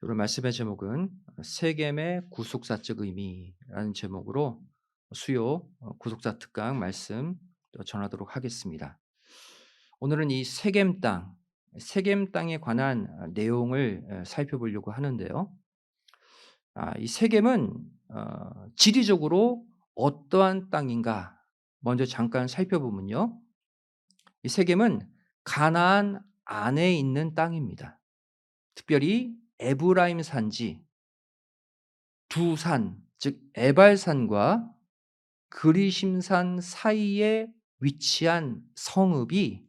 오늘 말씀의 제목은 세겜의 구속사적 의미라는 제목으로 수요 구속사 특강 말씀 또 전하도록 하겠습니다. 오늘은 이 세겜 땅에 관한 내용을 살펴보려고 하는데요. 이 세겜은 지리적으로 어떠한 땅인가 먼저 잠깐 살펴보면요. 이 세겜은 가나안 안에 있는 땅입니다. 특별히 에브라임 산지 두 산, 즉 에발산과 그리심산 사이에 위치한 성읍이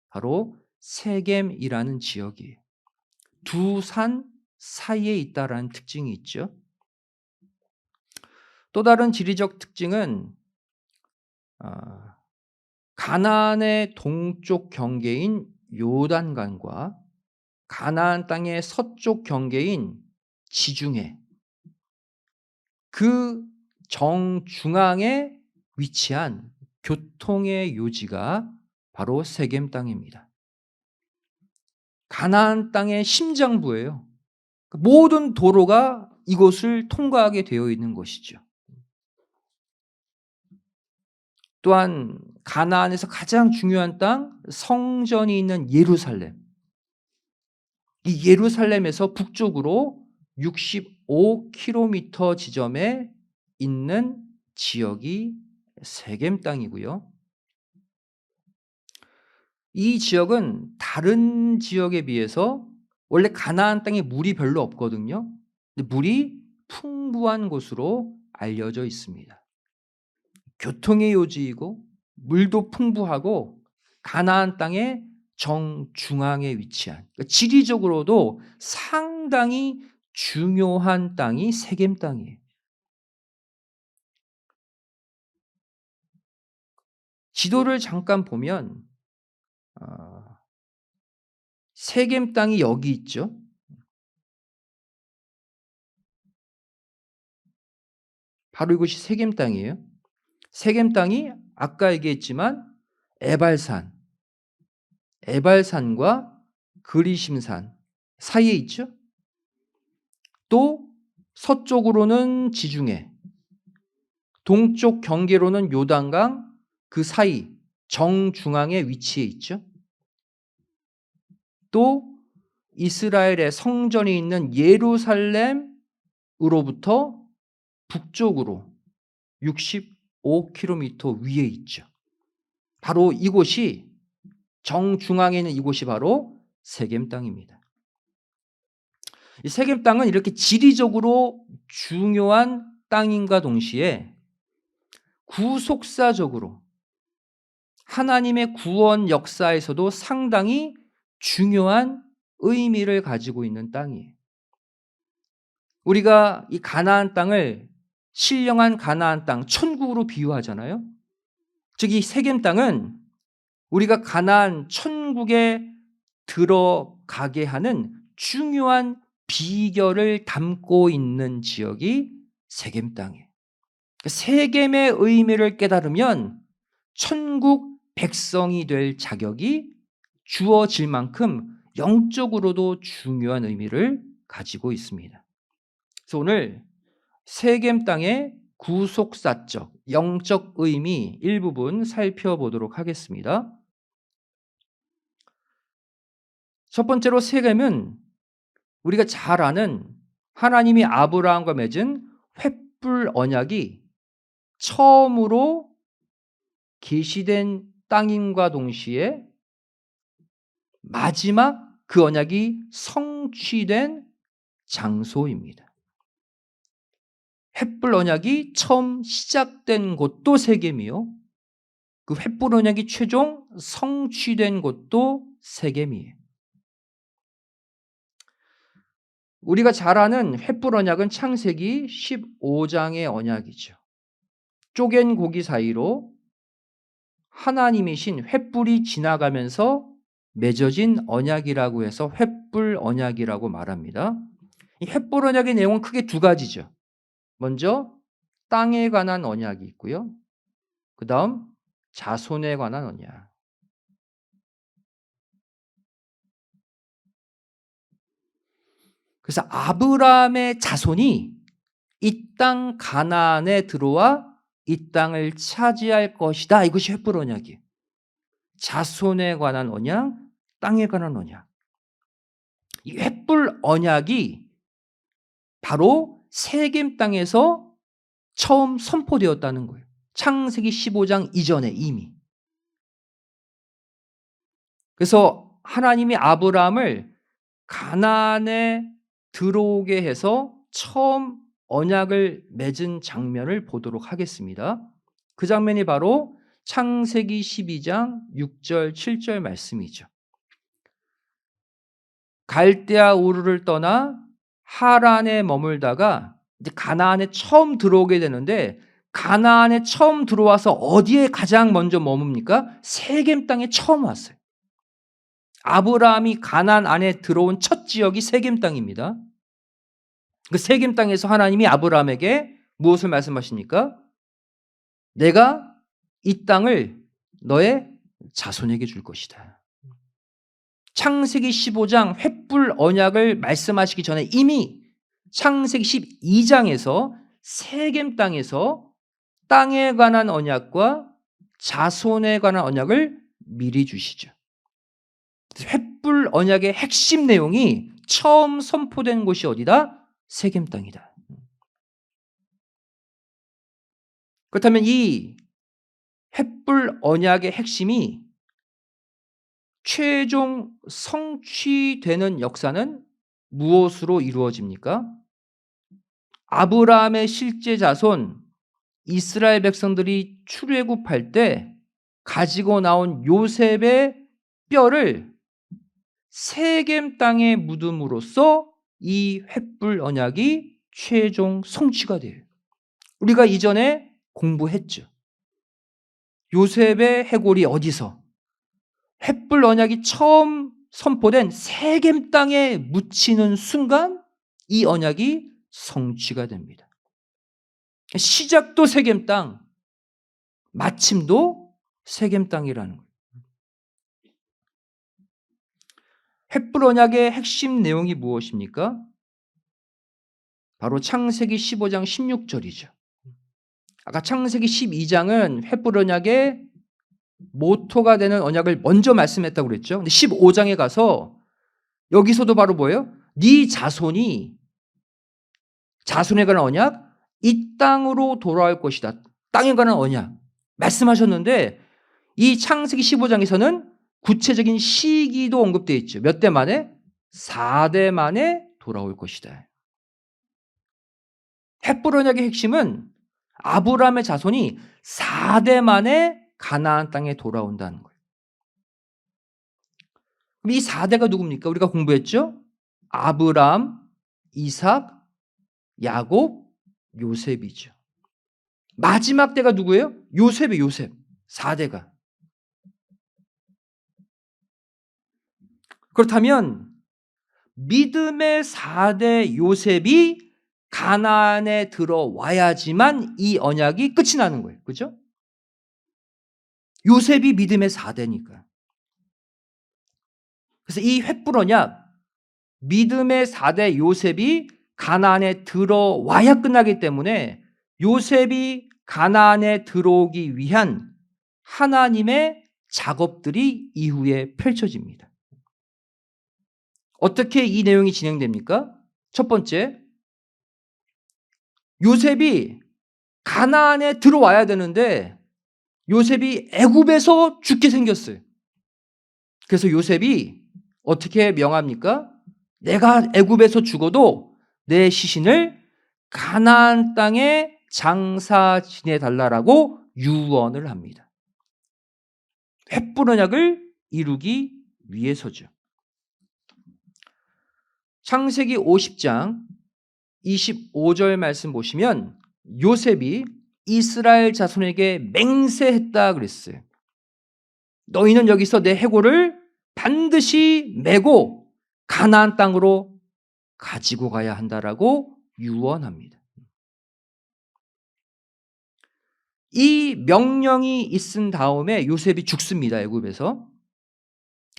바로 세겜이라는 지역이에요. 두 산 사이에 있다라는 특징이 있죠. 또 다른 지리적 특징은 아, 가나안의 동쪽 경계인 요단강과 가나안 땅의 서쪽 경계인 지중해, 그 정중앙에 위치한 교통의 요지가 바로 세겜 땅입니다. 가나안 땅의 심장부예요. 모든 도로가 이곳을 통과하게 되어 있는 것이죠. 또한 가나안에서 가장 중요한 땅, 성전이 있는 예루살렘. 이 예루살렘에서 북쪽으로 65km 지점에 있는 지역이 세겜 땅이고요. 이 지역은 다른 지역에 비해서 원래 가나안 땅에 물이 별로 없거든요. 근데 물이 풍부한 곳으로 알려져 있습니다. 교통의 요지이고 물도 풍부하고 가나안 땅의 정중앙에 위치한, 그러니까 지리적으로도 상당히 중요한 땅이 세겜 땅이에요. 지도를 잠깐 보면 세겜 땅이 여기 있죠. 바로 이곳이 세겜 땅이에요. 세겜 땅이 아까 얘기했지만 에발산, 에발산과 그리심산 사이에 있죠. 또 서쪽으로는 지중해, 동쪽 경계로는 요단강, 그 사이 정중앙에 위치해 있죠. 또 이스라엘의 성전이 있는 예루살렘으로부터 북쪽으로 65km 위에 있죠. 바로 이곳이, 정중앙에 있는 이곳이 바로 세겜 땅입니다. 이 세겜 땅은 이렇게 지리적으로 중요한 땅인과 동시에 구속사적으로 하나님의 구원 역사에서도 상당히 중요한 의미를 가지고 있는 땅이에요. 우리가 이 가나안 땅을 신령한 가나안 땅, 천국으로 비유하잖아요. 즉 이 세겜 땅은 우리가 가나안 천국에 들어가게 하는 중요한 비결을 담고 있는 지역이 세겜 땅이에요. 세겜의 의미를 깨달으면 천국 백성이 될 자격이 주어질 만큼 영적으로도 중요한 의미를 가지고 있습니다. 그래서 오늘 세겜 땅의 구속사적, 영적 의미 일부분 살펴보도록 하겠습니다. 첫 번째로 세겜은 우리가 잘 아는 하나님이 아브라함과 맺은 횃불 언약이 처음으로 계시된 땅임과 동시에 마지막 그 언약이 성취된 장소입니다. 횃불 언약이 처음 시작된 곳도 세겜이요, 그 횃불 언약이 최종 성취된 곳도 세겜이에요. 우리가 잘 아는 횃불 언약은 창세기 15장의 언약이죠. 쪼갠 고기 사이로 하나님이신 횃불이 지나가면서 맺어진 언약이라고 해서 횃불 언약이라고 말합니다. 이 횃불 언약의 내용은 크게 두 가지죠. 먼저 땅에 관한 언약이 있고요. 그 다음 자손에 관한 언약. 그래서 아브라함의 자손이 이 땅 가나안에 들어와 이 땅을 차지할 것이다. 이것이 횃불 언약이에요. 자손에 관한 언약, 땅에 관한 언약. 이 횃불 언약이 바로 세겜 땅에서 처음 선포되었다는 거예요. 창세기 15장 이전에 이미. 그래서 하나님이 아브라함을 가나안에 들어오게 해서 처음 언약을 맺은 장면을 보도록 하겠습니다. 그 장면이 바로 창세기 12장 6절 7절 말씀이죠. 갈대아 우르를 떠나 하란에 머물다가 이제 가나안에 처음 들어오게 되는데, 가나안에 처음 들어와서 어디에 가장 먼저 머뭅니까? 세겜 땅에 처음 왔어요. 아브라함이 가나안 안에 들어온 첫 지역이 세겜 땅입니다. 그 세겜 땅에서 하나님이 아브라함에게 무엇을 말씀하십니까? 내가 이 땅을 너의 자손에게 줄 것이다. 창세기 15장 횃불 언약을 말씀하시기 전에 이미 창세기 12장에서 세겜 땅에서 땅에 관한 언약과 자손에 관한 언약을 미리 주시죠. 횃불 언약의 핵심 내용이 처음 선포된 곳이 어디다? 세겜 땅이다. 그렇다면 이 횃불 언약의 핵심이 최종 성취되는 역사는 무엇으로 이루어집니까? 아브라함의 실제 자손 이스라엘 백성들이 출애굽할 때 가지고 나온 요셉의 뼈를 세겜 땅에 묻음으로써 이 횃불 언약이 최종 성취가 돼요. 우리가 이전에 공부했죠. 요셉의 해골이 어디서? 횃불 언약이 처음 선포된 세겜 땅에 묻히는 순간 이 언약이 성취가 됩니다. 시작도 세겜 땅, 마침도 세겜 땅이라는 거예요. 횃불 언약의 핵심 내용이 무엇입니까? 바로 창세기 15장 16절이죠. 아까 창세기 12장은 횃불 언약의 모토가 되는 언약을 먼저 말씀했다고 그랬죠. 근데 15장에 가서 여기서도 바로 뭐예요? 네 자손에 관한 언약, 이 땅으로 돌아올 것이다. 땅에 관한 언약 말씀하셨는데, 이 창세기 15장에서는 구체적인 시기도 언급되어 있죠. 몇 대 만에? 4대 만에 돌아올 것이다. 횃불 언약의 핵심은 아브라함의 자손이 4대 만에 가나안 땅에 돌아온다는 거예요. 이 4대가 누굽니까? 우리가 공부했죠? 아브라함, 이삭, 야곱, 요셉이죠. 마지막 대가 누구예요? 요셉이 요셉. 4대가. 그렇다면 믿음의 4대 요셉이 가나안에 들어와야지만 이 언약이 끝이 나는 거예요. 그렇죠? 요셉이 믿음의 4대니까. 그래서 이 횃불 언약, 믿음의 4대 요셉이 가나안에 들어와야 끝나기 때문에 요셉이 가나안에 들어오기 위한 하나님의 작업들이 이후에 펼쳐집니다. 어떻게 이 내용이 진행됩니까? 첫 번째, 요셉이 가나안에 들어와야 되는데 요셉이 애굽에서 죽게 생겼어요. 그래서 요셉이 어떻게 명합니까? 내가 애굽에서 죽어도 내 시신을 가나안 땅에 장사 지내달라고 유언을 합니다. 횃불 언약을 이루기 위해서죠. 창세기 50장 25절 말씀 보시면 요셉이 이스라엘 자손에게 맹세했다 그랬어요. 너희는 여기서 내 해골을 반드시 메고 가나안 땅으로 가지고 가야 한다라고 유언합니다. 이 명령이 있은 다음에 요셉이 죽습니다. 애굽에서.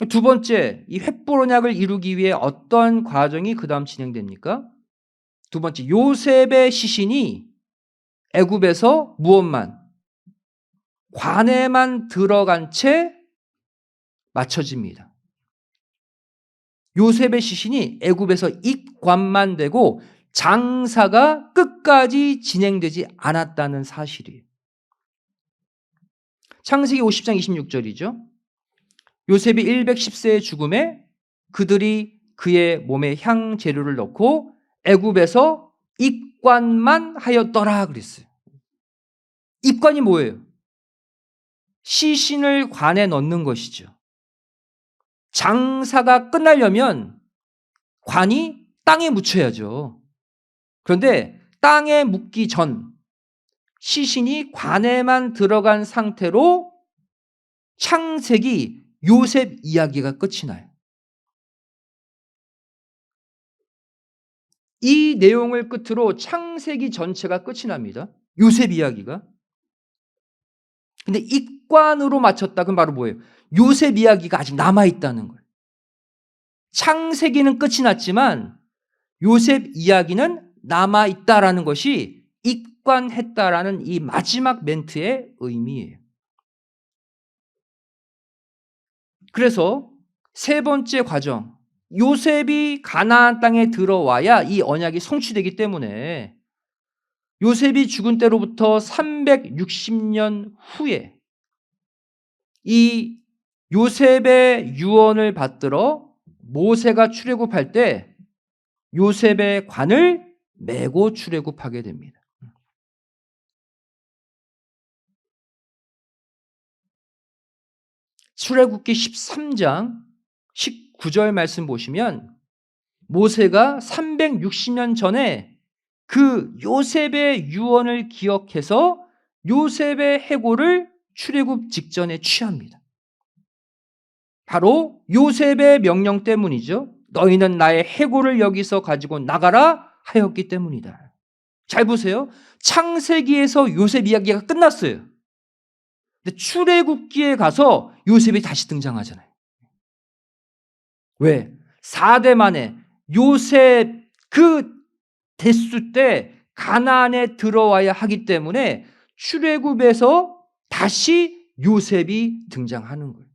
두 번째, 이 횃불 언약을 이루기 위해 어떤 과정이 그다음 진행됩니까? 두 번째, 요셉의 시신이 애굽에서 무엇만? 관에만 들어간 채 맞춰집니다. 요셉의 시신이 애굽에서 입관만 되고 장사가 끝까지 진행되지 않았다는 사실이에요. 창세기 50장 26절이죠. 요셉이 110세의 죽음에 그들이 그의 몸에 향 재료를 넣고 애굽에서 입관만 하였더라 그랬어요. 입관이 뭐예요? 시신을 관에 넣는 것이죠. 장사가 끝나려면 관이 땅에 묻혀야죠. 그런데 땅에 묻기 전 시신이 관에만 들어간 상태로 창세기 요셉 이야기가 끝이 나요. 이 내용을 끝으로 창세기 전체가 끝이 납니다. 요셉 이야기가. 근데 입관으로 마쳤다. 그럼 바로 뭐예요? 요셉 이야기가 아직 남아있다는 거예요. 창세기는 끝이 났지만 요셉 이야기는 남아있다라는 것이 입관했다라는 이 마지막 멘트의 의미예요. 그래서 세 번째 과정, 요셉이 가나안 땅에 들어와야 이 언약이 성취되기 때문에 요셉이 죽은 때로부터 360년 후에 이 요셉의 유언을 받들어 모세가 출애굽할 때 요셉의 관을 메고 출애굽하게 됩니다. 출애굽기 13장 19절 말씀 보시면 모세가 360년 전에 그 요셉의 유언을 기억해서 요셉의 해골을 출애굽 직전에 취합니다. 바로 요셉의 명령 때문이죠. 너희는 나의 해골을 여기서 가지고 나가라 하였기 때문이다. 잘 보세요. 창세기에서 요셉 이야기가 끝났어요. 근데 출애굽기에 가서 요셉이 다시 등장하잖아요. 왜? 4대 만에 요셉 그 대수 때 가나안에 들어와야 하기 때문에 출애굽에서 다시 요셉이 등장하는 거예요.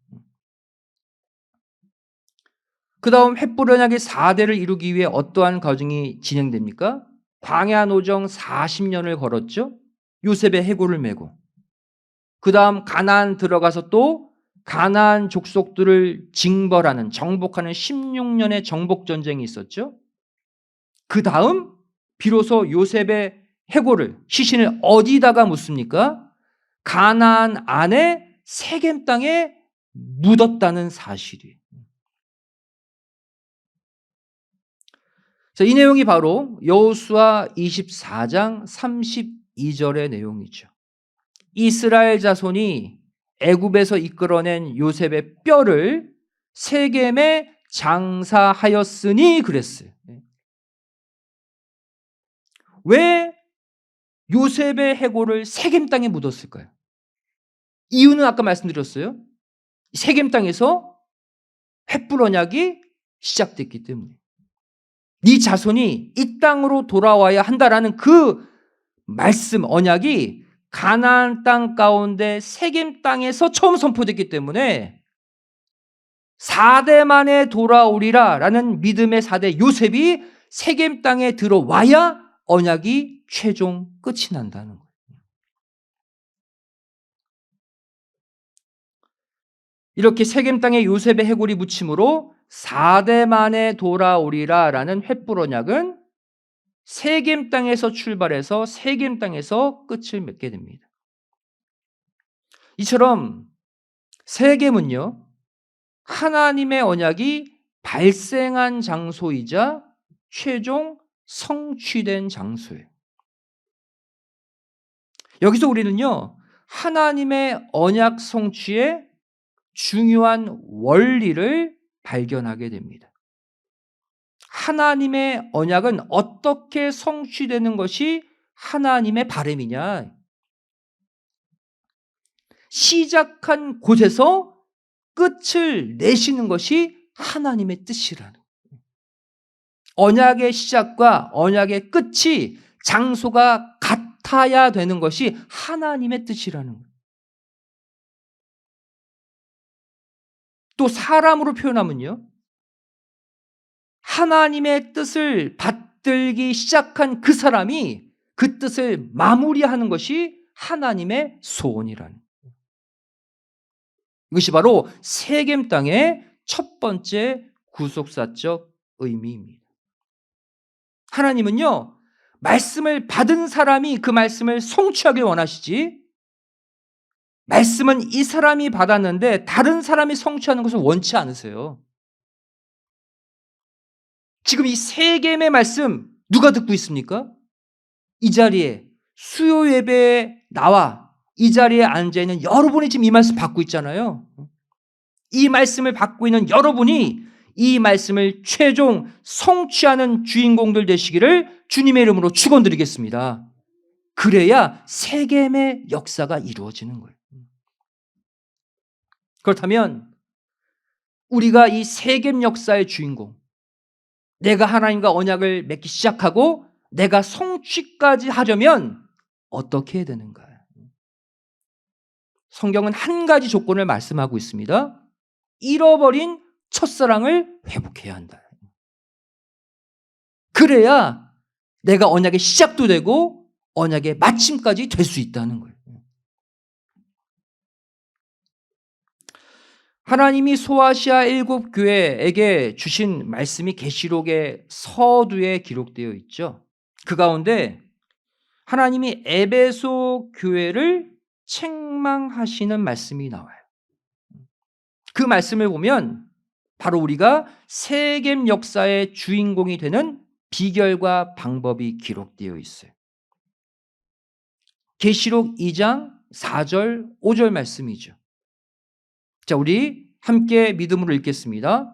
그 다음 횃불 언약의 4대를 이루기 위해 어떠한 과정이 진행됩니까? 광야 노정 40년을 걸었죠. 요셉의 해골을 메고. 그 다음 가나안 들어가서 또 가나안 족속들을 징벌하는 정복하는 16년의 정복전쟁이 있었죠. 그 다음 비로소 요셉의 해골을 시신을 어디다가 묻습니까? 가나안 안에 세겜 땅에 묻었다는 사실이에요. 자, 이 내용이 바로 여호수아 24장 32절의 내용이죠. 이스라엘 자손이 애굽에서 이끌어낸 요셉의 뼈를 세겜에 장사하였으니 그랬어요. 왜 요셉의 해골을 세겜 땅에 묻었을까요? 이유는 아까 말씀드렸어요. 세겜 땅에서 횃불 언약이 시작됐기 때문에. 네 자손이 이 땅으로 돌아와야 한다라는 그 말씀 언약이 가나안 땅 가운데 세겜 땅에서 처음 선포됐기 때문에 4대 만에 돌아오리라 라는 믿음의 4대 요셉이 세겜 땅에 들어와야 언약이 최종 끝이 난다는 거예요. 이렇게 세겜 땅에 요셉의 해골이 묻힘으로 4대 만에 돌아오리라 라는 횃불 언약은 세겜 땅에서 출발해서 세겜 땅에서 끝을 맺게 됩니다. 이처럼 세겜은요, 하나님의 언약이 발생한 장소이자 최종 성취된 장소예요. 여기서 우리는요, 하나님의 언약 성취의 중요한 원리를 발견하게 됩니다. 하나님의 언약은 어떻게 성취되는 것이 하나님의 바람이냐? 시작한 곳에서 끝을 내시는 것이 하나님의 뜻이라는 거예요. 언약의 시작과 언약의 끝이 장소가 같아야 되는 것이 하나님의 뜻이라는 거예요. 또 사람으로 표현하면요, 하나님의 뜻을 받들기 시작한 그 사람이 그 뜻을 마무리하는 것이 하나님의 소원이라는 거예요. 이것이 바로 세겜 땅의 첫 번째 구속사적 의미입니다. 하나님은요, 말씀을 받은 사람이 그 말씀을 성취하길 원하시지, 말씀은 이 사람이 받았는데 다른 사람이 성취하는 것을 원치 않으세요. 지금 이 세겜의 말씀 누가 듣고 있습니까? 이 자리에 수요 예배에 나와 이 자리에 앉아있는 여러분이 지금 이 말씀 받고 있잖아요. 이 말씀을 받고 있는 여러분이 이 말씀을 최종 성취하는 주인공들 되시기를 주님의 이름으로 축원드리겠습니다. 그래야 세겜의 역사가 이루어지는 거예요. 그렇다면 우리가 이 세겜 역사의 주인공, 내가 하나님과 언약을 맺기 시작하고 내가 성취까지 하려면 어떻게 해야 되는가? 성경은 한 가지 조건을 말씀하고 있습니다. 잃어버린 첫사랑을 회복해야 한다. 그래야 내가 언약의 시작도 되고 언약의 마침까지 될 수 있다는 거예요. 하나님이 소아시아 7교회에게 주신 말씀이 계시록의 서두에 기록되어 있죠. 그 가운데 하나님이 에베소 교회를 책망하시는 말씀이 나와요. 그 말씀을 보면 바로 우리가 세겜 역사의 주인공이 되는 비결과 방법이 기록되어 있어요. 계시록 2장 4절 5절 말씀이죠. 자, 우리 함께 믿음으로 읽겠습니다.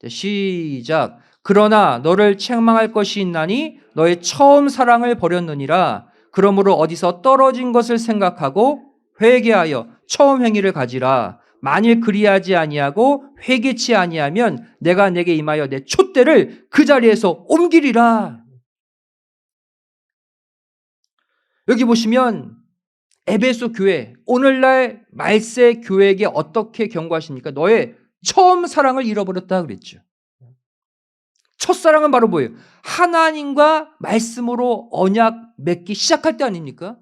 자, 시작. 그러나 너를 책망할 것이 있나니 너의 처음 사랑을 버렸느니라. 그러므로 어디서 떨어진 것을 생각하고 회개하여 처음 행위를 가지라. 만일 그리하지 아니하고 회개치 아니하면 내가 내게 임하여 내 촛대를 그 자리에서 옮기리라. 여기 보시면 에베소 교회, 오늘날 말세 교회에게 어떻게 경고하십니까? 너의 처음 사랑을 잃어버렸다 그랬죠. 첫사랑은 바로 뭐예요? 하나님과 말씀으로 언약 맺기 시작할 때 아닙니까?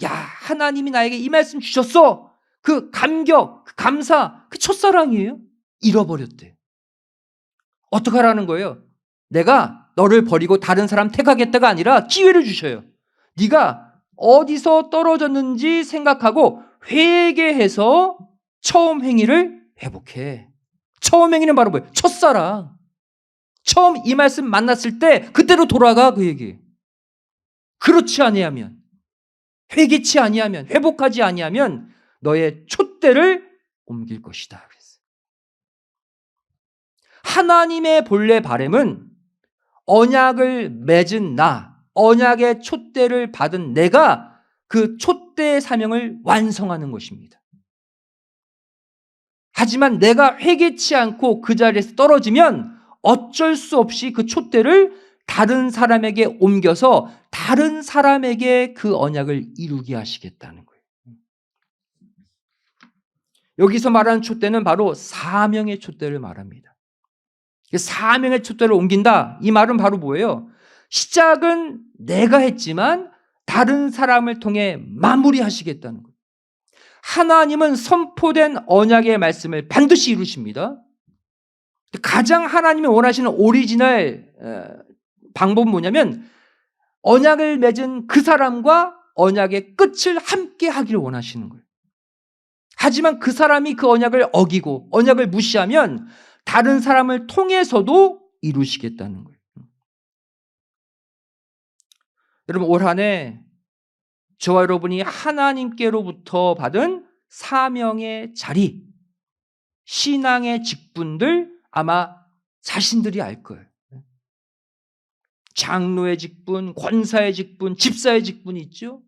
야, 하나님이 나에게 이 말씀 주셨어. 그 감격, 그 감사, 그 첫사랑이에요. 잃어버렸대. 어떡하라는 거예요? 내가 너를 버리고 다른 사람 택하겠다가 아니라 기회를 주셔요. 네가 어디서 떨어졌는지 생각하고 회개해서 처음 행위를 회복해. 처음 행위는 바로 뭐예요? 첫사랑. 처음 이 말씀 만났을 때 그때로 돌아가, 그 얘기. 그렇지 아니하면, 회개치 아니하면, 회복하지 아니하면 너의 촛대를 옮길 것이다. 그랬어요. 하나님의 본래 바람은 언약을 맺은 나, 언약의 촛대를 받은 내가 그 촛대의 사명을 완성하는 것입니다. 하지만 내가 회개치 않고 그 자리에서 떨어지면 어쩔 수 없이 그 촛대를 다른 사람에게 옮겨서 다른 사람에게 그 언약을 이루게 하시겠다는 거예요. 여기서 말하는 촛대는 바로 사명의 촛대를 말합니다. 사명의 촛대를 옮긴다, 이 말은 바로 뭐예요? 시작은 내가 했지만 다른 사람을 통해 마무리하시겠다는 거예요. 하나님은 선포된 언약의 말씀을 반드시 이루십니다. 가장 하나님이 원하시는 오리지널 방법은 뭐냐면 언약을 맺은 그 사람과 언약의 끝을 함께 하기를 원하시는 거예요. 하지만 그 사람이 그 언약을 어기고 언약을 무시하면 다른 사람을 통해서도 이루시겠다는 거예요. 여러분, 올 한 해 저와 여러분이 하나님께로부터 받은 사명의 자리, 신앙의 직분들 아마 자신들이 알 거예요. 장로의 직분, 권사의 직분, 집사의 직분이 있죠.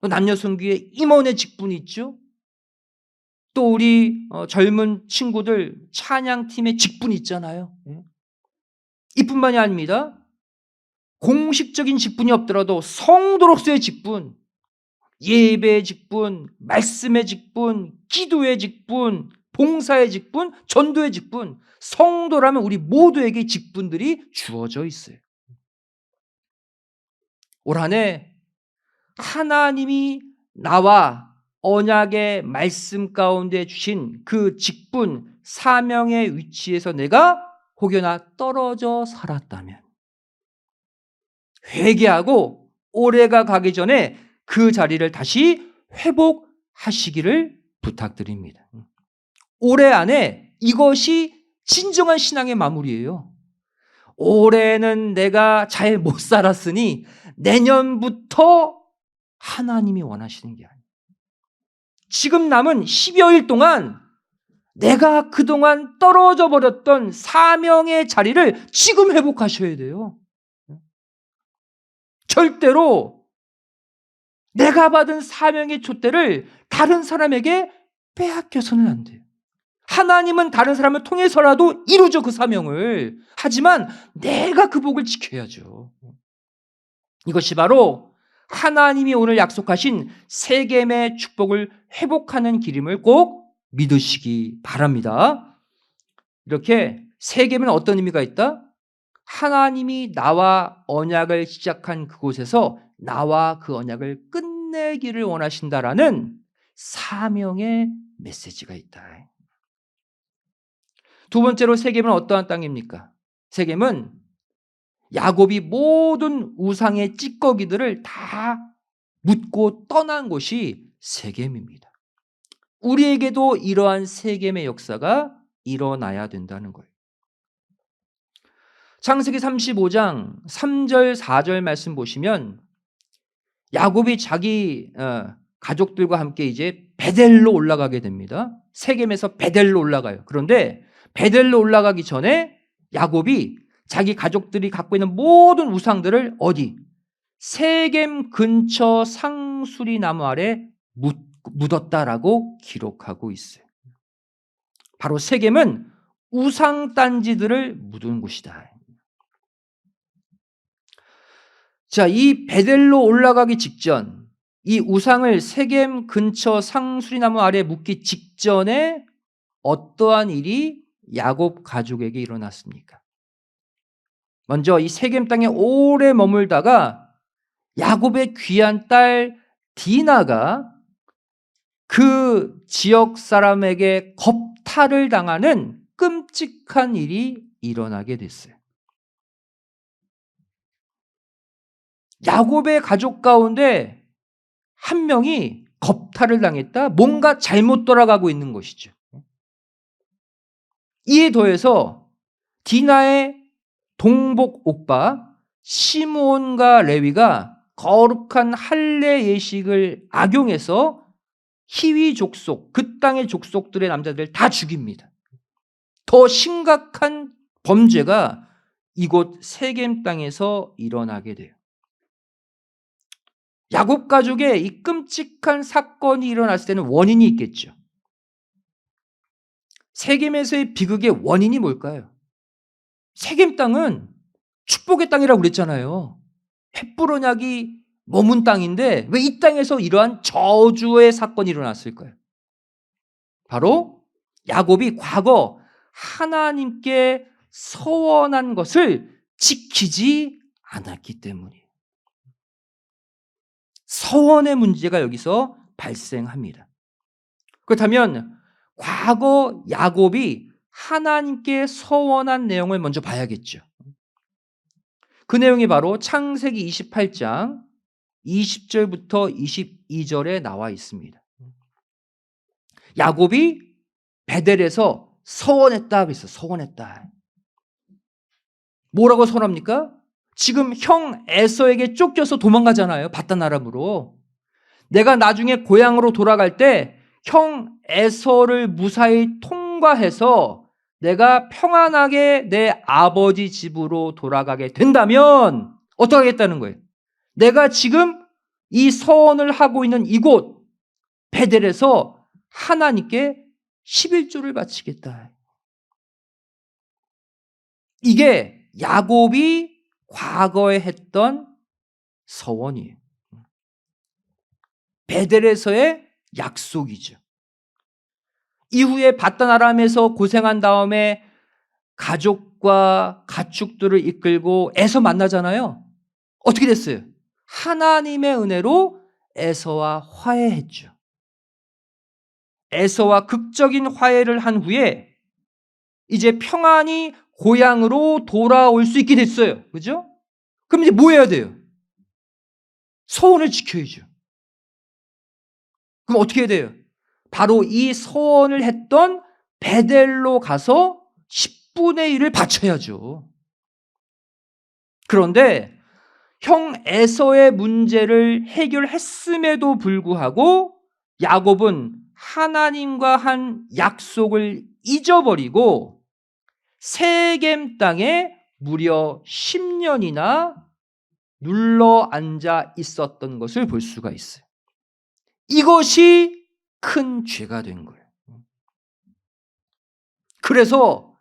남녀 선교의 임원의 직분이 있죠. 또 우리 젊은 친구들 찬양팀의 직분 있잖아요. 이뿐만이 아닙니다. 공식적인 직분이 없더라도 성도로서의 직분, 예배의 직분, 말씀의 직분, 기도의 직분, 봉사의 직분, 전도의 직분, 성도라면 우리 모두에게 직분들이 주어져 있어요. 올 한 해 하나님이 나와 언약의 말씀 가운데 주신 그 직분, 사명의 위치에서 내가 혹여나 떨어져 살았다면 회개하고 올해가 가기 전에 그 자리를 다시 회복하시기를 부탁드립니다. 올해 안에 이것이 진정한 신앙의 마무리예요. 올해는 내가 잘 못 살았으니 내년부터 하나님이 원하시는 게 아니에요. 지금 남은 10여일 동안 내가 그동안 떨어져 버렸던 사명의 자리를 지금 회복하셔야 돼요. 절대로 내가 받은 사명의 촛대를 다른 사람에게 빼앗겨서는 안 돼요. 하나님은 다른 사람을 통해서라도 이루죠, 그 사명을. 하지만 내가 그 복을 지켜야죠. 이것이 바로 하나님이 오늘 약속하신 세겜의 축복을 회복하는 길임을 꼭 믿으시기 바랍니다. 이렇게 세겜에는 어떤 의미가 있다? 하나님이 나와 언약을 시작한 그곳에서 나와 그 언약을 끝내기를 원하신다라는 사명의 메시지가 있다. 두 번째로 세겜은 어떠한 땅입니까? 세겜은 야곱이 모든 우상의 찌꺼기들을 다 묻고 떠난 곳이 세겜입니다. 우리에게도 이러한 세겜의 역사가 일어나야 된다는 거예요. 창세기 35장 3절 4절 말씀 보시면 야곱이 자기 가족들과 함께 이제 베델로 올라가게 됩니다. 세겜에서 베델로 올라가요. 그런데 베델로 올라가기 전에 야곱이 자기 가족들이 갖고 있는 모든 우상들을 어디? 세겜 근처 상수리 나무 아래 묻었다라고 기록하고 있어요. 바로 세겜은 우상 단지들을 묻은 곳이다. 자, 이 베델로 올라가기 직전, 이 우상을 세겜 근처 상수리나무 아래 묻기 직전에 어떠한 일이 야곱 가족에게 일어났습니까? 먼저 이 세겜 땅에 오래 머물다가 야곱의 귀한 딸 디나가 그 지역 사람에게 겁탈을 당하는 끔찍한 일이 일어나게 됐어요. 야곱의 가족 가운데 한 명이 겁탈을 당했다. 뭔가 잘못 돌아가고 있는 것이죠. 이에 더해서 디나의 동복 오빠 시므온과 레위가 거룩한 할례 예식을 악용해서 히위 족속, 그 땅의 족속들의 남자들을 다 죽입니다. 더 심각한 범죄가 이곳 세겜 땅에서 일어나게 돼요. 야곱 가족의 이 끔찍한 사건이 일어났을 때는 원인이 있겠죠. 세겜에서의 비극의 원인이 뭘까요? 세겜 땅은 축복의 땅이라고 그랬잖아요. 횃불 언약이 머문 땅인데 왜 이 땅에서 이러한 저주의 사건이 일어났을까요? 바로 야곱이 과거 하나님께 서원한 것을 지키지 않았기 때문이에요. 서원의 문제가 여기서 발생합니다. 그렇다면 과거 야곱이 하나님께 서원한 내용을 먼저 봐야겠죠. 그 내용이 바로 창세기 28장 20절부터 22절에 나와 있습니다. 야곱이 베델에서 서원했다 그랬어요. 서원했다. 뭐라고 서원합니까? 지금 형 에서에게 쫓겨서 도망가잖아요. 바단 아람으로. 내가 나중에 고향으로 돌아갈 때 형 에서를 무사히 통과해서 내가 평안하게 내 아버지 집으로 돌아가게 된다면 어떻게 하겠다는 거예요? 내가 지금 이 서원을 하고 있는 이곳 베델에서 하나님께 11조를 바치겠다. 이게 야곱이 과거에 했던 서원이에요. 베델에서의 약속이죠. 이후에 바단 아람에서 고생한 다음에 가족과 가축들을 이끌고 에서 만나잖아요. 어떻게 됐어요? 하나님의 은혜로 에서와 화해했죠. 에서와 극적인 화해를 한 후에 이제 평안히 고향으로 돌아올 수 있게 됐어요. 그죠? 그럼 이제 뭐 해야 돼요? 서원을 지켜야죠. 그럼 어떻게 해야 돼요? 바로 이 서원을 했던 베델로 가서 10분의 1을 바쳐야죠. 그런데 형 에서의 문제를 해결했음에도 불구하고 야곱은 하나님과 한 약속을 잊어버리고 세겜 땅에 무려 10년이나 눌러 앉아 있었던 것을 볼 수가 있어요. 이것이 큰 죄가 된 거예요. 그래서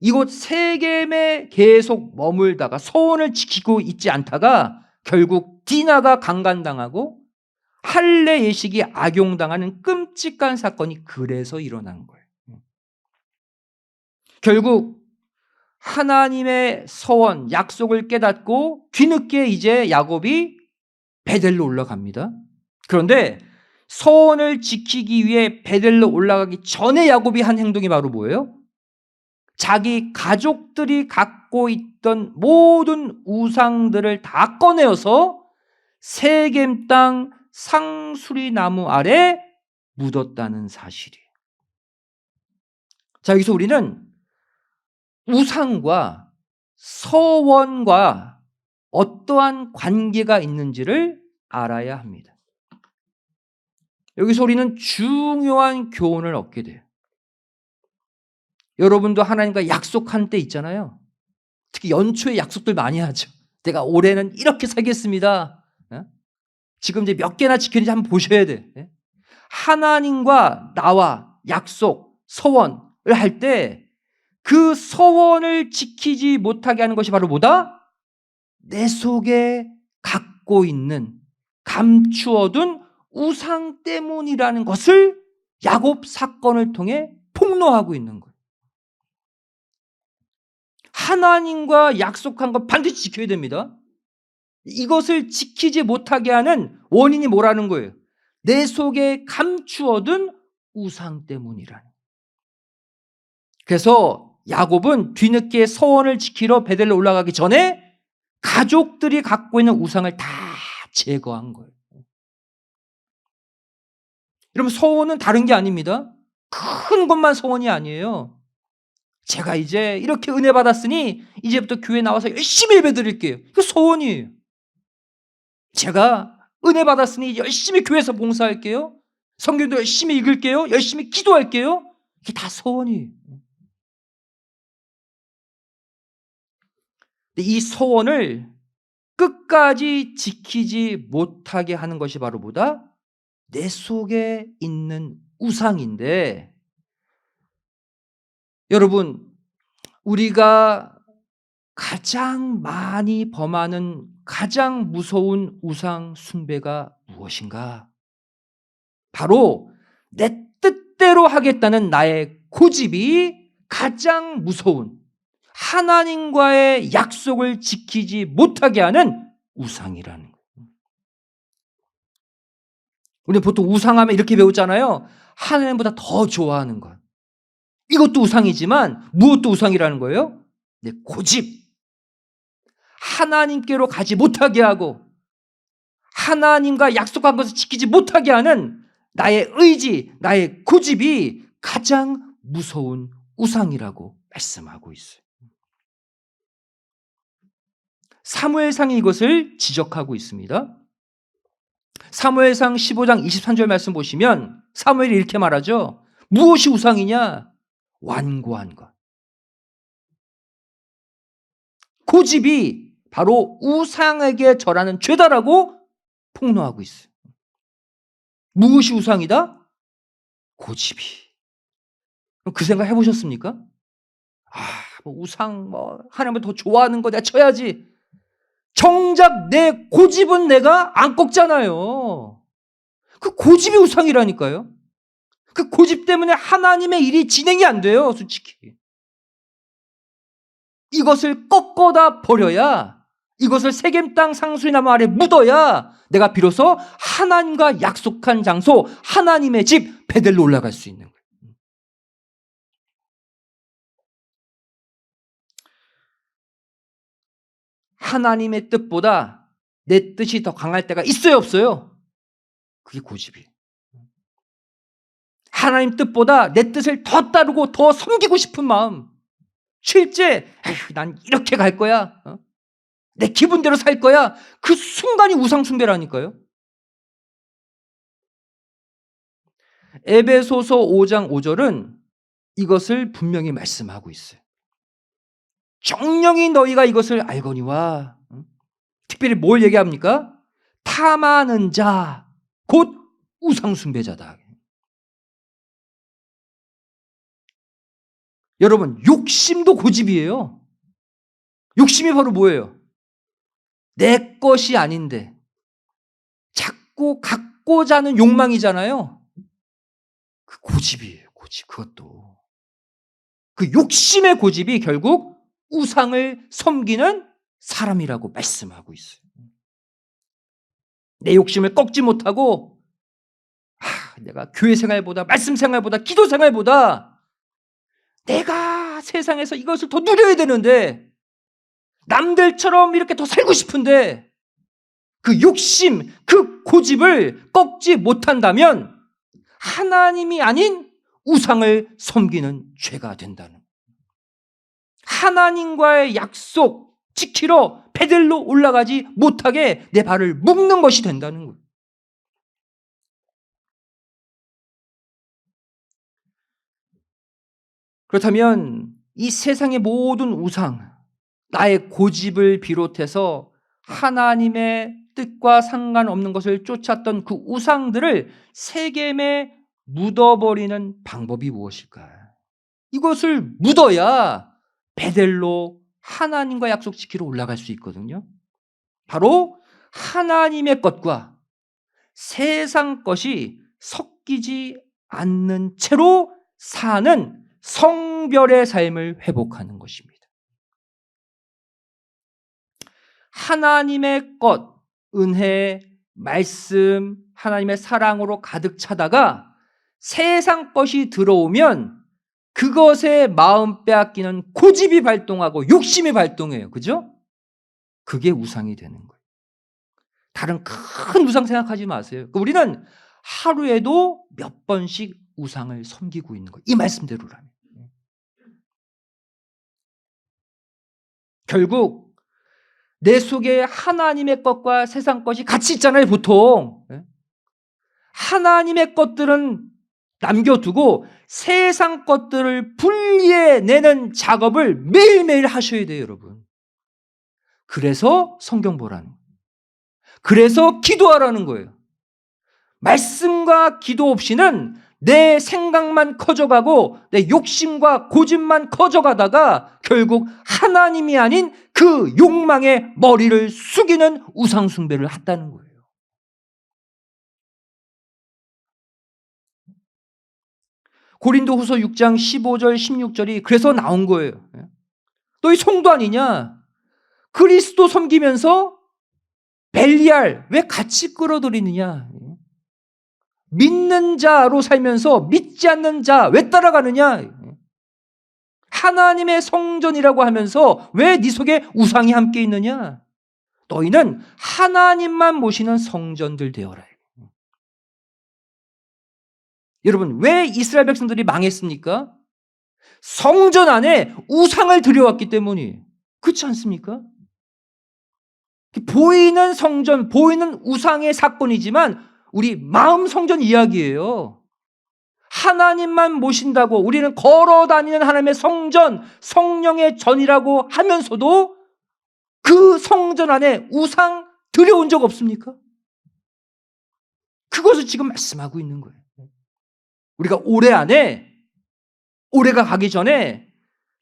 이곳 세겜에 계속 머물다가 서원을 지키고 있지 않다가 결국 디나가 강간당하고 할례 예식이 악용당하는 끔찍한 사건이 그래서 일어난 거예요. 결국 하나님의 서원, 약속을 깨닫고 뒤늦게 이제 야곱이 베델로 올라갑니다. 그런데 서원을 지키기 위해 베델로 올라가기 전에 야곱이 한 행동이 바로 뭐예요? 자기 가족들이 갖고 있던 모든 우상들을 다 꺼내어서 세겜 땅 상수리 나무 아래 묻었다는 사실이에요. 자, 여기서 우리는 우상과 서원과 어떠한 관계가 있는지를 알아야 합니다. 여기서 우리는 중요한 교훈을 얻게 돼요. 여러분도 하나님과 약속한 때 있잖아요. 특히 연초에 약속들 많이 하죠. 내가 올해는 이렇게 살겠습니다. 지금 이제 몇 개나 지켰는지 한번 보셔야 돼. 하나님과 나와 약속, 서원을 할 때 그 서원을 지키지 못하게 하는 것이 바로 뭐다? 내 속에 갖고 있는 감추어둔 우상 때문이라는 것을 야곱 사건을 통해 폭로하고 있는 거예요. 하나님과 약속한 것 반드시 지켜야 됩니다. 이것을 지키지 못하게 하는 원인이 뭐라는 거예요? 내 속에 감추어둔 우상 때문이라는. 그래서 야곱은 뒤늦게 서원을 지키러 베델로 올라가기 전에 가족들이 갖고 있는 우상을 다 제거한 거예요. 여러분, 서원은 다른 게 아닙니다. 큰 것만 서원이 아니에요. 제가 이제 이렇게 은혜 받았으니 이제부터 교회 나와서 열심히 예배 드릴게요. 이거 서원이에요. 제가 은혜 받았으니 열심히 교회에서 봉사할게요. 성경도 열심히 읽을게요. 열심히 기도할게요. 이게 다 서원이에요. 이 서원을 끝까지 지키지 못하게 하는 것이 바로 뭐다? 내 속에 있는 우상인데, 여러분, 우리가 가장 많이 범하는 가장 무서운 우상 숭배가 무엇인가? 바로 내 뜻대로 하겠다는 나의 고집이 가장 무서운, 하나님과의 약속을 지키지 못하게 하는 우상이라는 거예요. 우리는 보통 우상하면 이렇게 배우잖아요. 하나님보다 더 좋아하는 것. 이것도 우상이지만 무엇도 우상이라는 거예요? 내 고집. 하나님께로 가지 못하게 하고 하나님과 약속한 것을 지키지 못하게 하는 나의 의지, 나의 고집이 가장 무서운 우상이라고 말씀하고 있어요. 사무엘상이 이것을 지적하고 있습니다. 사무엘상 15장 23절 말씀 보시면 사무엘이 이렇게 말하죠. 무엇이 우상이냐? 완고한 것. 고집이 바로 우상에게 절하는 죄다라고 폭로하고 있어요. 무엇이 우상이다? 고집이. 그 생각 해보셨습니까? 뭐 우상, 하나님을 더 좋아하는 거 내가 쳐야지. 정작 내 고집은 내가 안 꺾잖아요. 그 고집이 우상이라니까요. 그 고집 때문에 하나님의 일이 진행이 안 돼요, 솔직히. 이것을 꺾어다 버려야, 이것을 세겜 땅 상수리 나무 아래 묻어야 내가 비로소 하나님과 약속한 장소, 하나님의 집 베델로 올라갈 수 있는 거예요. 하나님의 뜻보다 내 뜻이 더 강할 때가 있어요, 없어요? 그게 고집이에요. 하나님 뜻보다 내 뜻을 더 따르고 더 섬기고 싶은 마음. 실제 난 이렇게 갈 거야. 내 기분대로 살 거야. 그 순간이 우상 숭배라니까요. 에베소서 5장 5절은 이것을 분명히 말씀하고 있어요. 정령이 너희가 이것을 알거니와. 특별히 뭘 얘기합니까? 탐하는 자, 곧 우상 숭배자다. 여러분, 욕심도 고집이에요. 욕심이 바로 뭐예요? 내 것이 아닌데 자꾸 갖고자 하는 욕망이잖아요. 그 고집이에요. 고집. 그것도. 그 욕심의 고집이 결국 우상을 섬기는 사람이라고 말씀하고 있어요. 내 욕심을 꺾지 못하고 내가 교회 생활보다, 말씀 생활보다, 기도 생활보다 내가 세상에서 이것을 더 누려야 되는데, 남들처럼 이렇게 더 살고 싶은데 그 욕심, 그 고집을 꺾지 못한다면 하나님이 아닌 우상을 섬기는 죄가 된다는 거예요. 하나님과의 약속 지키러 베델로 올라가지 못하게 내 발을 묶는 것이 된다는 거예요. 그렇다면 이 세상의 모든 우상, 나의 고집을 비롯해서 하나님의 뜻과 상관없는 것을 쫓았던 그 우상들을 세겜에 묻어버리는 방법이 무엇일까? 이것을 묻어야 베델로 하나님과 약속 지키러 올라갈 수 있거든요. 바로 하나님의 것과 세상 것이 섞이지 않는 채로 사는 성별의 삶을 회복하는 것입니다. 하나님의 것, 은혜, 말씀, 하나님의 사랑으로 가득 차다가 세상 것이 들어오면 그것에 마음 빼앗기는 고집이 발동하고 욕심이 발동해요. 그죠? 그게 우상이 되는 거예요. 다른 큰 우상 생각하지 마세요. 우리는 하루에도 몇 번씩 우상을 섬기고 있는 거예요. 이 말씀대로라면. 결국 내 속에 하나님의 것과 세상 것이 같이 있잖아요, 보통. 하나님의 것들은 남겨두고 세상 것들을 분리해내는 작업을 매일매일 하셔야 돼요, 여러분. 그래서 성경 보라는 거예요. 그래서 기도하라는 거예요. 말씀과 기도 없이는 내 생각만 커져가고 내 욕심과 고집만 커져가다가 결국 하나님이 아닌 그 욕망에 머리를 숙이는 우상숭배를 한다는 거예요. 고린도후서 6장 15절 16절이 그래서 나온 거예요. 너희 성도 아니냐? 그리스도 섬기면서 벨리알 왜 같이 끌어들이느냐? 믿는 자로 살면서 믿지 않는 자 왜 따라가느냐? 하나님의 성전이라고 하면서 왜 네 속에 우상이 함께 있느냐? 너희는 하나님만 모시는 성전들 되어라. 여러분, 왜 이스라엘 백성들이 망했습니까? 성전 안에 우상을 들여왔기 때문이에요. 그렇지 않습니까? 보이는 성전, 보이는 우상의 사건이지만 우리 마음 성전 이야기예요. 하나님만 모신다고 우리는 걸어다니는 하나님의 성전, 성령의 전이라고 하면서도 그 성전 안에 우상 들여온 적 없습니까? 그것을 지금 말씀하고 있는 거예요. 우리가 올해가 가기 전에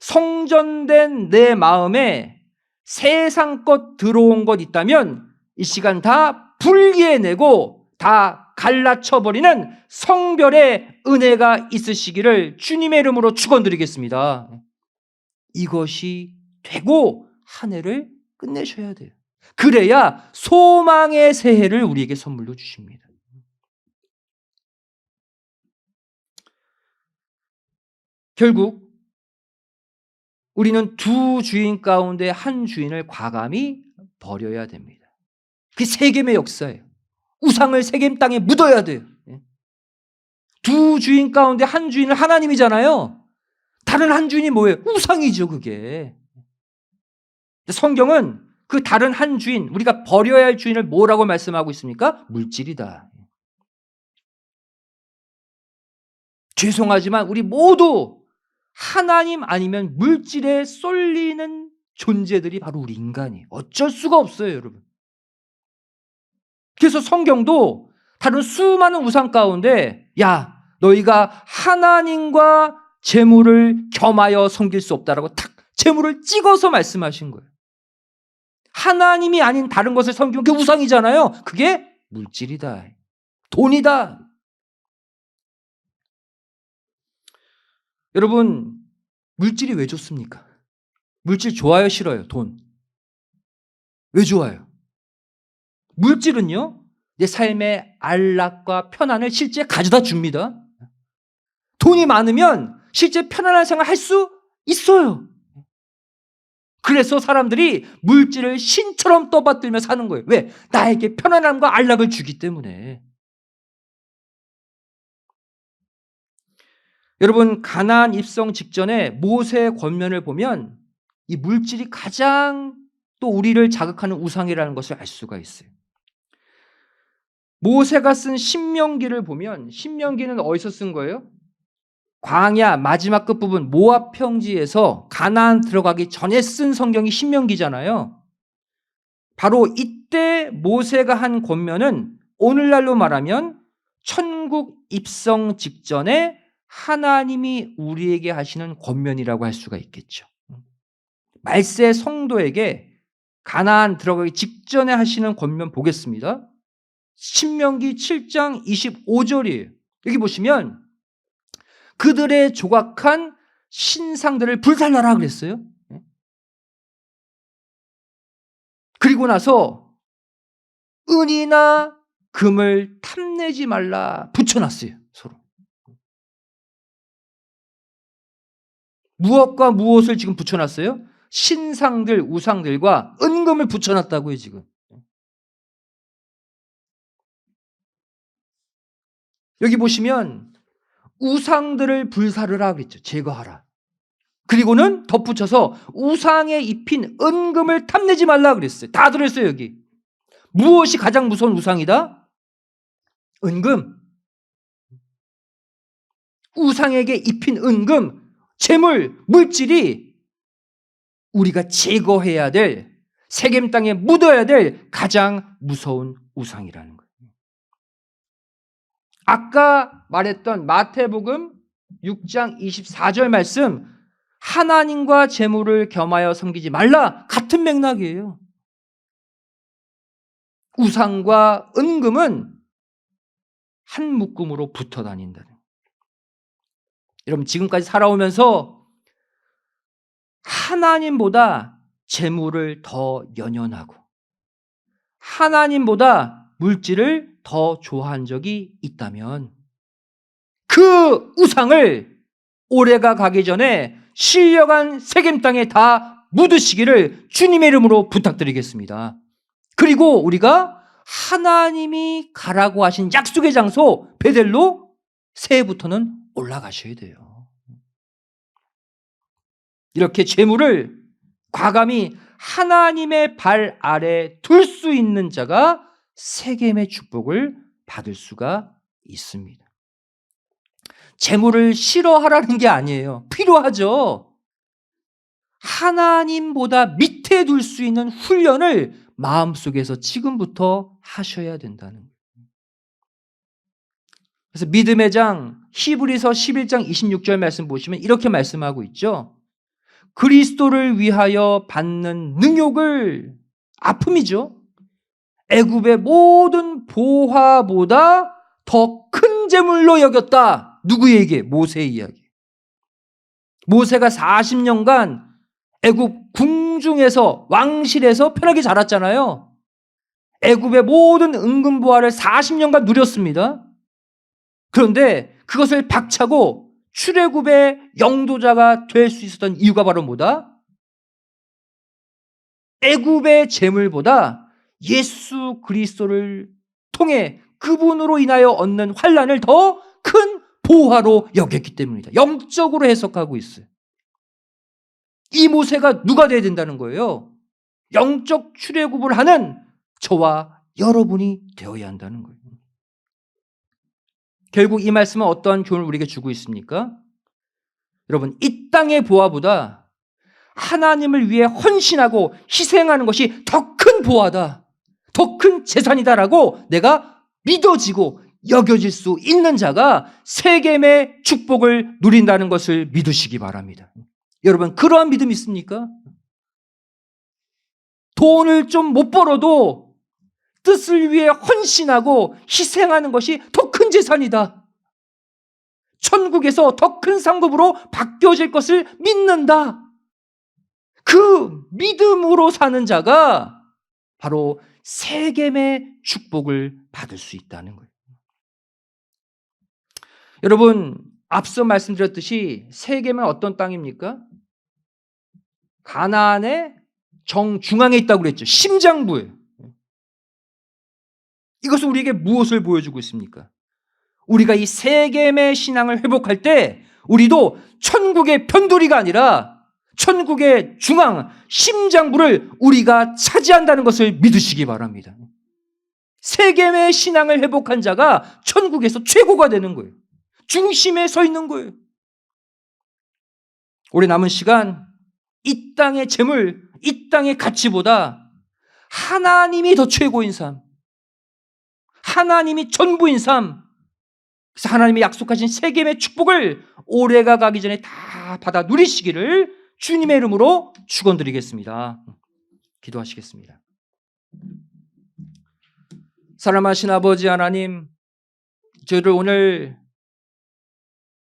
성전된 내 마음에 세상 것 들어온 것 있다면 이 시간 다 분리해내고 다 갈라쳐버리는 성별의 은혜가 있으시기를 주님의 이름으로 축원드리겠습니다. 이것이 되고 한 해를 끝내셔야 돼요. 그래야 소망의 새해를 우리에게 선물로 주십니다. 결국 우리는 두 주인 가운데 한 주인을 과감히 버려야 됩니다. 그게 세겜의 역사예요. 우상을 세겜 땅에 묻어야 돼요. 두 주인 가운데 한 주인은 하나님이잖아요. 다른 한 주인이 뭐예요? 우상이죠, 그게. 성경은 그 다른 한 주인, 우리가 버려야 할 주인을 뭐라고 말씀하고 있습니까? 물질이다. 죄송하지만 우리 모두 하나님 아니면 물질에 쏠리는 존재들이 바로 우리 인간이에요. 어쩔 수가 없어요, 여러분. 그래서 성경도 다른 수많은 우상 가운데 야, 너희가 하나님과 재물을 겸하여 섬길 수 없다라고 탁 재물을 찍어서 말씀하신 거예요. 하나님이 아닌 다른 것을 섬기면 그게 우상이잖아요. 그게 물질이다. 돈이다. 여러분, 물질이 왜 좋습니까? 물질 좋아요, 싫어요? 돈. 왜 좋아요? 물질은요, 내 삶의 안락과 편안을 실제 가져다 줍니다. 돈이 많으면 실제 편안한 생활 할 수 있어요. 그래서 사람들이 물질을 신처럼 떠받들며 사는 거예요. 왜? 나에게 편안함과 안락을 주기 때문에. 여러분, 가나안 입성 직전에 모세의 권면을 보면 이 물질이 가장 또 우리를 자극하는 우상이라는 것을 알 수가 있어요. 모세가 쓴 신명기를 보면 신명기는 어디서 쓴 거예요? 광야 마지막 끝부분 모압 평지에서 가나안 들어가기 전에 쓴 성경이 신명기잖아요. 바로 이때 모세가 한 권면은 오늘날로 말하면 천국 입성 직전에 하나님이 우리에게 하시는 권면이라고 할 수가 있겠죠. 말세 성도에게 가나안 들어가기 직전에 하시는 권면 보겠습니다. 신명기 7장 25절이에요. 여기 보시면 그들의 조각한 신상들을 불살라라 그랬어요. 그리고 나서 은이나 금을 탐내지 말라 붙여놨어요. 서로. 무엇과 무엇을 지금 붙여놨어요? 신상들, 우상들과 은금을 붙여놨다고요, 지금. 여기 보시면 우상들을 불사르라 그랬죠. 제거하라. 그리고는 덧붙여서 우상에 입힌 은금을 탐내지 말라 그랬어요. 다 들었어요, 여기. 무엇이 가장 무서운 우상이다? 은금. 우상에게 입힌 은금, 재물, 물질이 우리가 제거해야 될, 세겜 땅에 묻어야 될 가장 무서운 우상이라는 거예요. 아까 말했던 마태복음 6장 24절 말씀, 하나님과 재물을 겸하여 섬기지 말라, 같은 맥락이에요. 우상과 은금은 한 묶음으로 붙어 다닌다는. 여러분, 지금까지 살아오면서 하나님보다 재물을 더 연연하고 하나님보다 물질을 더 좋아한 적이 있다면 그 우상을 올해가 가기 전에 신령한 세겜 땅에 다 묻으시기를 주님의 이름으로 부탁드리겠습니다. 그리고 우리가 하나님이 가라고 하신 약속의 장소 베델로 새해부터는 올라가셔야 돼요. 이렇게 재물을 과감히 하나님의 발 아래 둘 수 있는 자가 세겜의 축복을 받을 수가 있습니다. 재물을 싫어하라는 게 아니에요. 필요하죠. 하나님보다 밑에 둘 수 있는 훈련을 마음속에서 지금부터 하셔야 된다는 거예요. 그래서 믿음의 장 히브리서 11장 26절 말씀 보시면 이렇게 말씀하고 있죠. 그리스도를 위하여 받는 능욕을, 아픔이죠, 애굽의 모든 보화보다 더 큰 재물로 여겼다. 누구에게? 모세의 이야기. 모세가 40년간 애굽 궁중에서, 왕실에서 편하게 자랐잖아요. 애굽의 모든 은근보화를 40년간 누렸습니다. 그런데 그것을 박차고 출애굽의 영도자가 될 수 있었던 이유가 바로 뭐다? 애굽의 재물보다 예수 그리스도를 통해 그분으로 인하여 얻는 환난을 더 큰 보화로 여겼기 때문이다. 영적으로 해석하고 있어요. 이 모세가 누가 돼야 된다는 거예요? 영적 출애굽을 하는 저와 여러분이 되어야 한다는 거예요. 결국 이 말씀은 어떠한 교훈을 우리에게 주고 있습니까? 여러분, 이 땅의 보화보다 하나님을 위해 헌신하고 희생하는 것이 더 큰 보화다, 더 큰 재산이다라고 내가 믿어지고 여겨질 수 있는 자가 세겜의 축복을 누린다는 것을 믿으시기 바랍니다. 여러분, 그러한 믿음 있습니까? 돈을 좀 못 벌어도 뜻을 위해 헌신하고 희생하는 것이 더 큰 재산이다, 천국에서 더 큰 상급으로 바뀌어질 것을 믿는다, 그 믿음으로 사는 자가 바로 세겜의 축복을 받을 수 있다는 거예요. 여러분, 앞서 말씀드렸듯이 세겜은 어떤 땅입니까? 가나안의 정중앙에 있다고 그랬죠. 심장부예요. 이것은 우리에게 무엇을 보여주고 있습니까? 우리가 이 세겜의 신앙을 회복할 때 우리도 천국의 편돌이가 아니라 천국의 중앙, 심장부를 우리가 차지한다는 것을 믿으시기 바랍니다. 세겜의 신앙을 회복한 자가 천국에서 최고가 되는 거예요. 중심에 서 있는 거예요. 올해 남은 시간 이 땅의 재물, 이 땅의 가치보다 하나님이 더 최고인 삶, 하나님이 전부인 삶, 그래서 하나님이 약속하신 세겜의 축복을 올해가 가기 전에 다 받아 누리시기를 주님의 이름으로 축원드리겠습니다. 기도하시겠습니다. 사랑하신 아버지 하나님, 저희를 오늘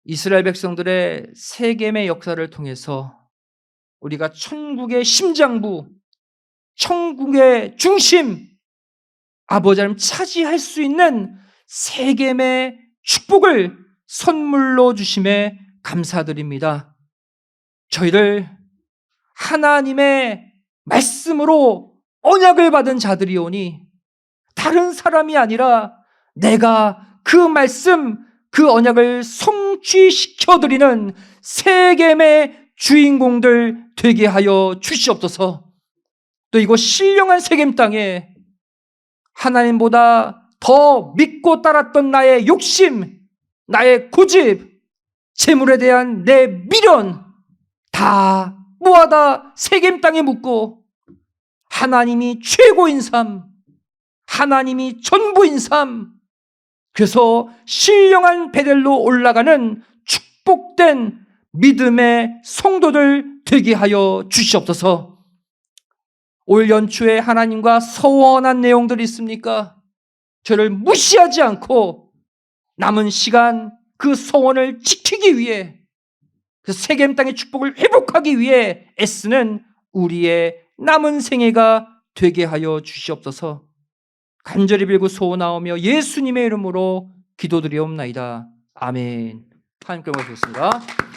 이스라엘 백성들의 세겜의 역사를 통해서 우리가 천국의 심장부, 천국의 중심, 아버지 하나님 차지할 수 있는 세겜의 축복을 선물로 주심에 감사드립니다. 저희를 하나님의 말씀으로 언약을 받은 자들이오니 다른 사람이 아니라 내가 그 말씀, 그 언약을 성취시켜드리는 세겜의 주인공들 되게 하여 주시옵소서. 또 이곳 신령한 세겜 땅에 하나님보다 더 믿고 따랐던 나의 욕심, 나의 고집, 재물에 대한 내 미련 다 모아다 세겜 땅에 묻고 하나님이 최고인 삶, 하나님이 전부인 삶, 그래서 신령한 베델로 올라가는 축복된 믿음의 성도들 되게 하여 주시옵소서. 올 연초에 하나님과 서원한 내용들이 있습니까? 저를 무시하지 않고 남은 시간 그 서원을 지키기 위해, 그 세겜 땅의 축복을 회복하기 위해 애쓰는 우리의 남은 생애가 되게 하여 주시옵소서. 간절히 빌고 소원하오며 예수님의 이름으로 기도드리옵나이다. 아멘. 하나님께 말씀드렸습니다.